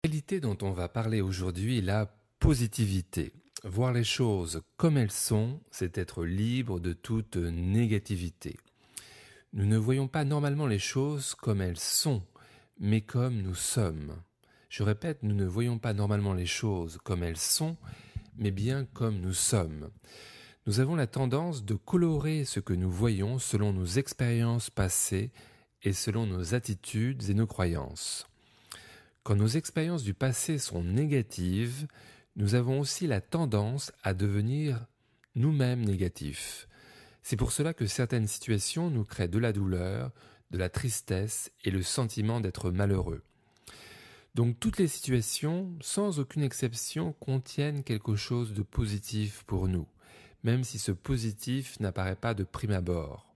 La qualité dont on va parler aujourd'hui est la positivité. Voir les choses comme elles sont, c'est être libre de toute négativité. Nous ne voyons pas normalement les choses comme elles sont, mais comme nous sommes. Je répète, nous ne voyons pas normalement les choses comme elles sont, mais bien comme nous sommes. Nous avons la tendance de colorer ce que nous voyons selon nos expériences passées et selon nos attitudes et nos croyances. Quand nos expériences du passé sont négatives, nous avons aussi la tendance à devenir nous-mêmes négatifs. C'est pour cela que certaines situations nous créent de la douleur, de la tristesse et le sentiment d'être malheureux. Donc toutes les situations, sans aucune exception, contiennent quelque chose de positif pour nous, même si ce positif n'apparaît pas de prime abord.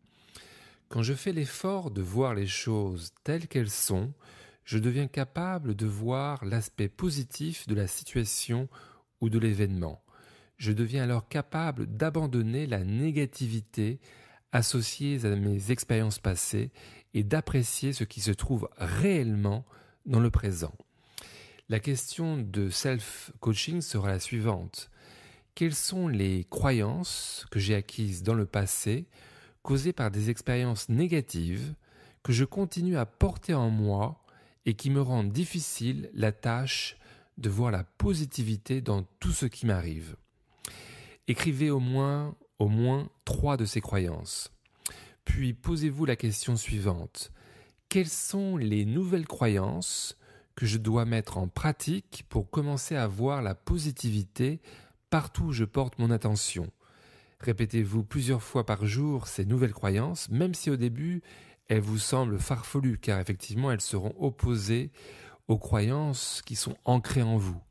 Quand je fais l'effort de voir les choses telles qu'elles sont, je deviens capable de voir l'aspect positif de la situation ou de l'événement. Je deviens alors capable d'abandonner la négativité associée à mes expériences passées et d'apprécier ce qui se trouve réellement dans le présent. La question de self-coaching sera la suivante. Quelles sont les croyances que j'ai acquises dans le passé, causées par des expériences négatives, que je continue à porter en moi et qui me rendent difficile la tâche de voir la positivité dans tout ce qui m'arrive? Écrivez au moins 3 de ces croyances. Puis posez-vous la question suivante. Quelles sont les nouvelles croyances que je dois mettre en pratique pour commencer à voir la positivité partout où je porte mon attention? Répétez-vous plusieurs fois par jour ces nouvelles croyances, même si au début elles vous semblent farfelues, car effectivement elles seront opposées aux croyances qui sont ancrées en vous.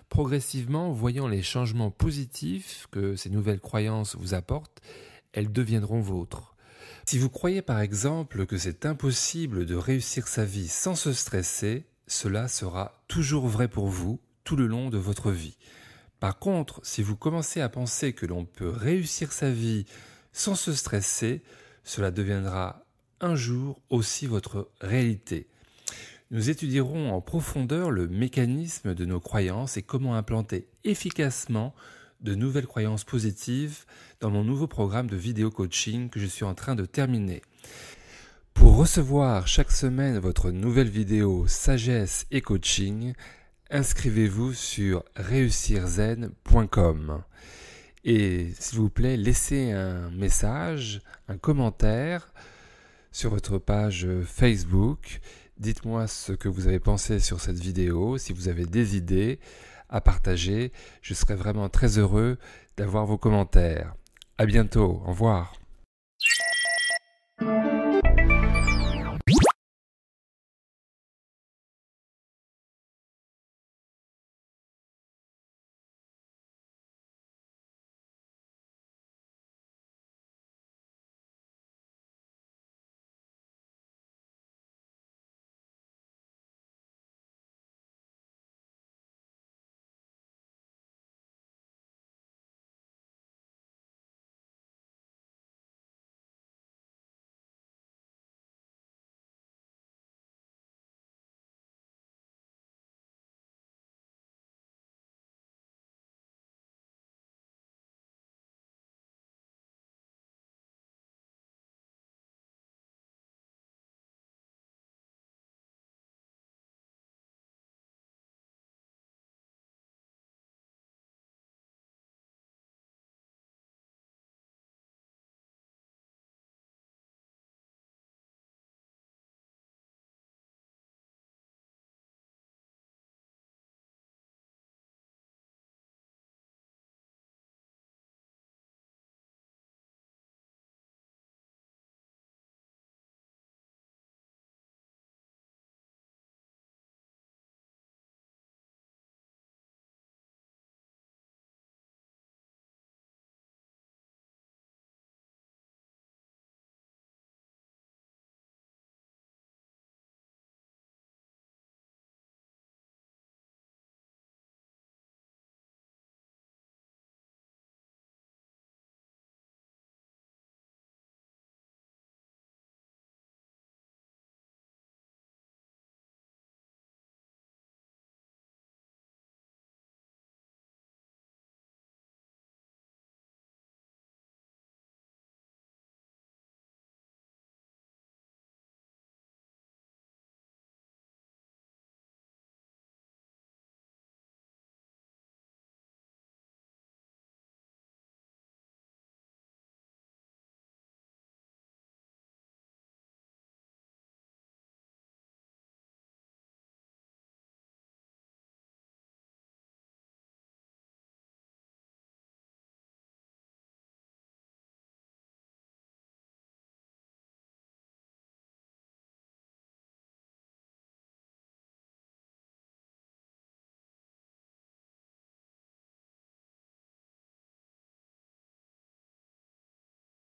Progressivement, voyant les changements positifs que ces nouvelles croyances vous apportent, elles deviendront vôtres. Si vous croyez par exemple que c'est impossible de réussir sa vie sans se stresser, cela sera toujours vrai pour vous tout le long de votre vie. Par contre, si vous commencez à penser que l'on peut réussir sa vie sans se stresser, cela deviendra un jour aussi votre réalité. Nous étudierons en profondeur le mécanisme de nos croyances et comment implanter efficacement de nouvelles croyances positives dans mon nouveau programme de vidéo coaching que je suis en train de terminer. Pour recevoir chaque semaine votre nouvelle vidéo sagesse et coaching, inscrivez-vous sur reussirzen.com. Et s'il vous plaît, laissez un message, un commentaire sur votre page Facebook. Dites-moi ce que vous avez pensé sur cette vidéo, si vous avez des idées à partager. Je serai vraiment très heureux d'avoir vos commentaires. À bientôt, au revoir.